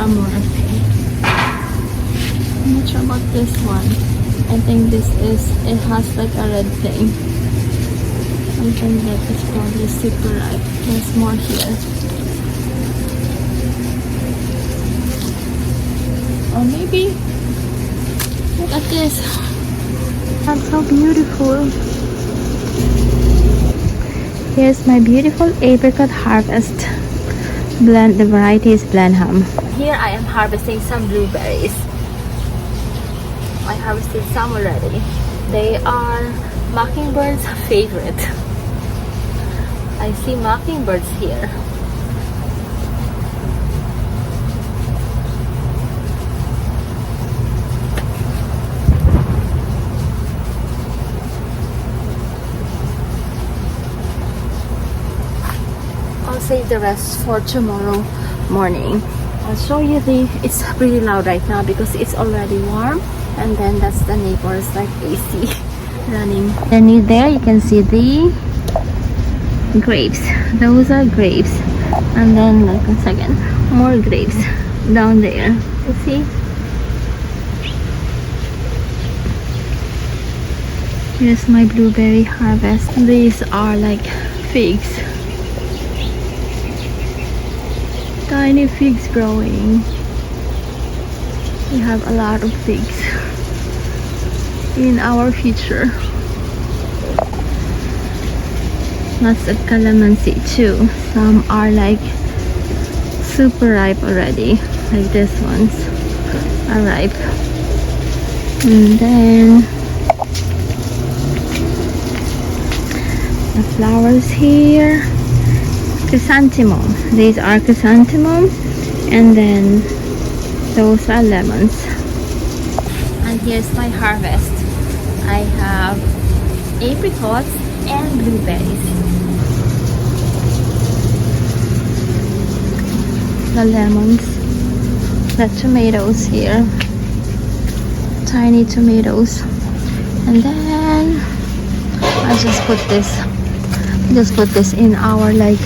amaranth. I'm not sure about this one. I think it has like a red thing. I think that is probably super ripe. There's more here. Or maybe, look at this. That's so beautiful. Here's my beautiful apricot harvest. Blend, the varieties Blenheim. Here I am harvesting some blueberries. I harvested some already. They are mockingbird's favorite. I see mockingbirds here. I'll save the rest for tomorrow morning. I'll show you it's really loud right now because it's already warm, and then that's the neighbor's like AC running. And there you can see the grapes. Those are grapes, and then like a second, more grapes down there. You see? Here's my blueberry harvest. These are like figs. Tiny figs growing. We have a lot of figs in our future. Lots of calamansi too. Some are like super ripe already, like this ones are ripe. And then the flowers here. Chrysanthemum. These are chrysanthemum, and then those are lemons. And here's my harvest. I have apricots and blueberries. The lemons, the tomatoes here, tiny tomatoes, and then I just put this in our like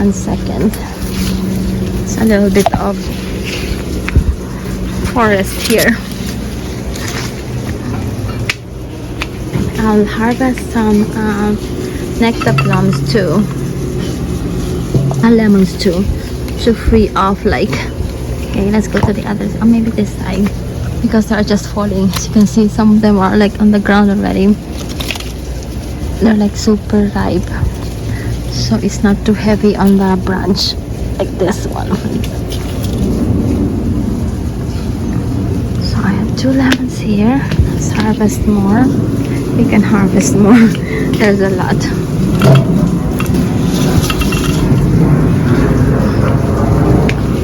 1 second. It's a little bit of forest here. I'll harvest some nectar plums too, and lemons too, to free off like. Okay, let's go to the others, or maybe this side, because they're just falling. As you can see, some of them are like on the ground already. They're like super ripe, so it's not too heavy on the branch like this one. So I have 2 lemons here. Let's harvest more. We can harvest more. There's a lot.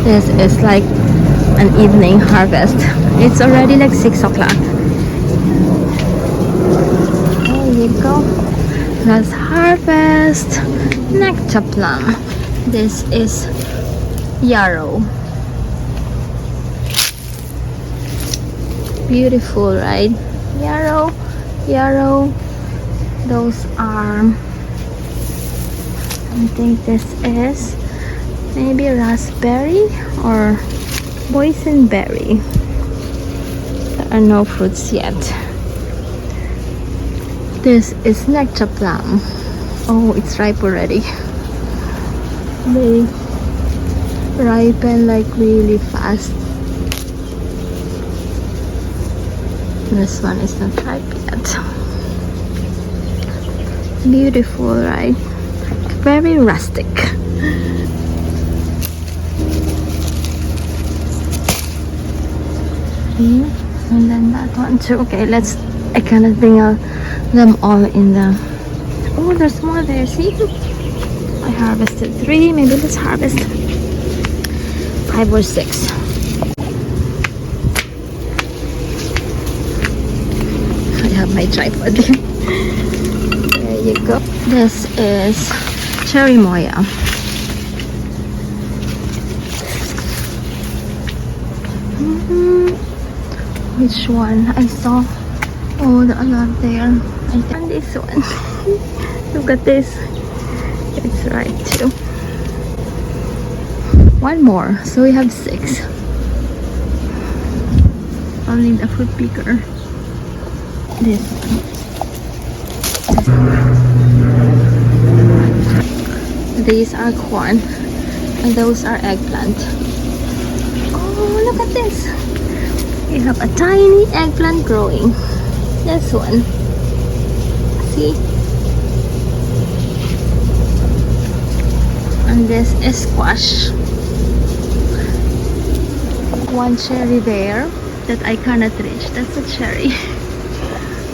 This is like an evening harvest. It's already like 6 o'clock. There you go. Let's harvest nectar plum. This is yarrow. Beautiful, right? Yarrow. Those are, I think this is maybe raspberry or boysenberry. There are no fruits yet. This is nectar plum. Oh, it's ripe already. They ripen like really fast. This one is not ripe yet. Beautiful, right? Very rustic. Okay, and then that one too. Okay, I cannot bring them all in the. Oh, there's more there. See, I harvested 3. Maybe let's harvest 5 or 6. I have my tripod. There you go. This is cherry moya. Which one? I saw. Oh, there are a lot there. I think this one. Look at this. It's ripe too. one more, so we have 6. I'll need a fruit picker. This one. These are corn, and those are eggplant. Oh, look at this! We have a tiny eggplant growing. This one. See? And this is squash. One cherry there that I cannot reach. That's a cherry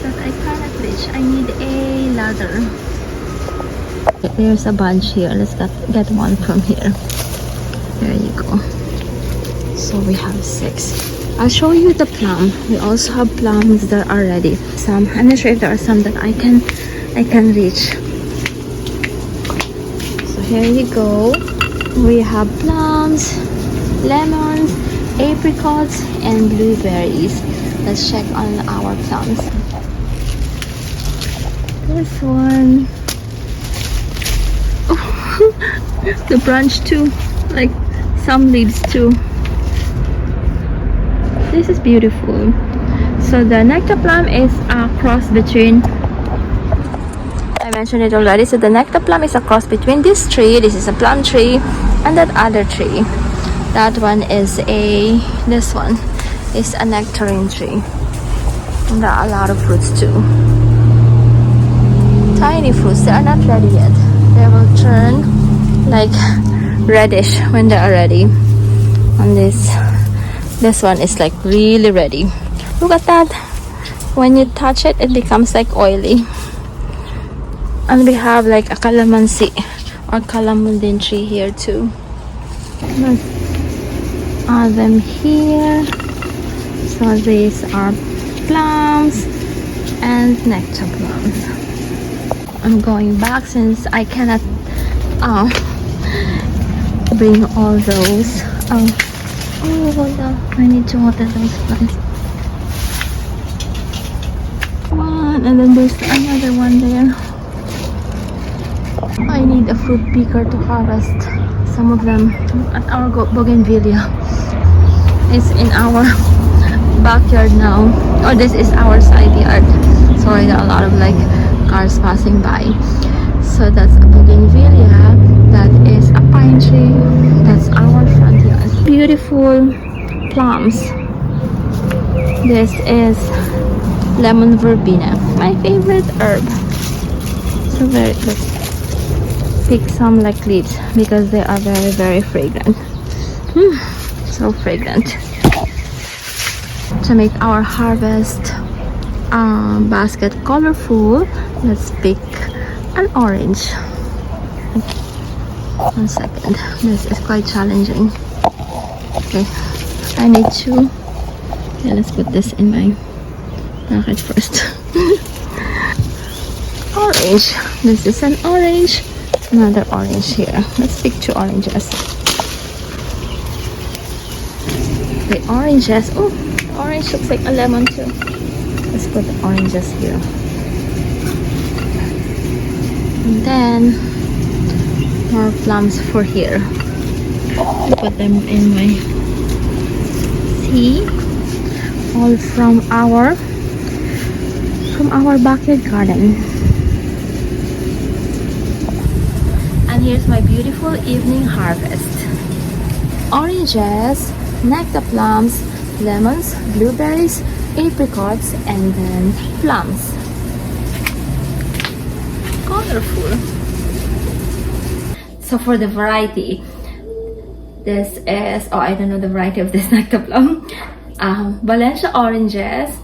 that I cannot reach. I need a ladder. There's a bunch here. Let's get one from here. There you go. So we have 6. I'll show you the plum. We also have plums that are ready. Some, I'm not sure if there are some that I can reach. So here you go. We have plums, lemons, apricots, and blueberries. Let's check on our plums. This one. Oh, the branch too. Like some leaves too. This is beautiful. So the nectar plum is a cross between, I mentioned it already, so the nectar plum is a cross between this tree, this is a plum tree, and that other tree. That one is this one is a nectarine tree. And there are a lot of fruits too. Tiny fruits, they are not ready yet. They will turn like reddish when they are ready. And this one is like really ready. Look at that. When you touch it, it becomes like oily. And we have like a calamansi or calamundin tree here too. Let's add them here. So these are plums and nectar plums. I'm going back since I cannot bring all those. Oh, hold on. I need to water those plants. One, and then there's another one there. I need a fruit picker to harvest some of them at our bougainvillea. It's in our backyard now. Oh, this is our side yard. Sorry, there are a lot of like cars passing by. So that's a bougainvillea. That is a pine tree. That's our front yard. Beautiful plums. This is lemon verbena, my favorite herb. So let's pick some like leaves because they are very fragrant. So fragrant. To make our harvest basket colorful, let's pick an orange. One second, this is quite challenging. Okay, I need to. Okay, let's put this in my packet first. Orange. This is an orange. Another orange here. Let's pick 2 oranges. The oranges. Oh, orange looks like a lemon too. Let's put the oranges here. And then more plums for here. Put them in my sea. All from our backyard garden. And here's my beautiful evening harvest. Oranges, nectar plums, lemons, blueberries, apricots, and then plums. Colorful. So for the variety, this is, oh, I don't know the variety of this nectar plum. Valencia oranges,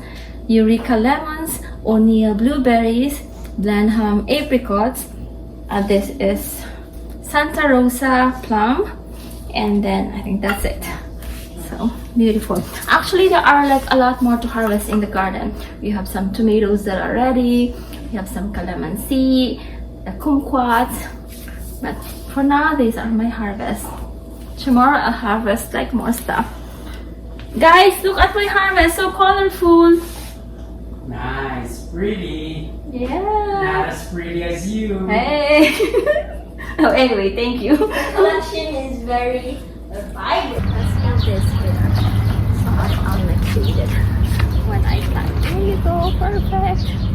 Eureka lemons, O'Neill blueberries, Blenheim apricots. This is Santa Rosa plum, and then I think that's it. So beautiful. Actually, there are like a lot more to harvest in the garden. We have some tomatoes that are ready. We have some calamansi, the kumquats. But for now, these are my harvest. Tomorrow I'll harvest like more stuff. Guys, look at my harvest, so colorful. Nice, pretty. Yeah. Not as pretty as you. Hey. Oh, anyway, thank you. The collection is very Let's do this here. So I'll make it when I plant. There you go, perfect.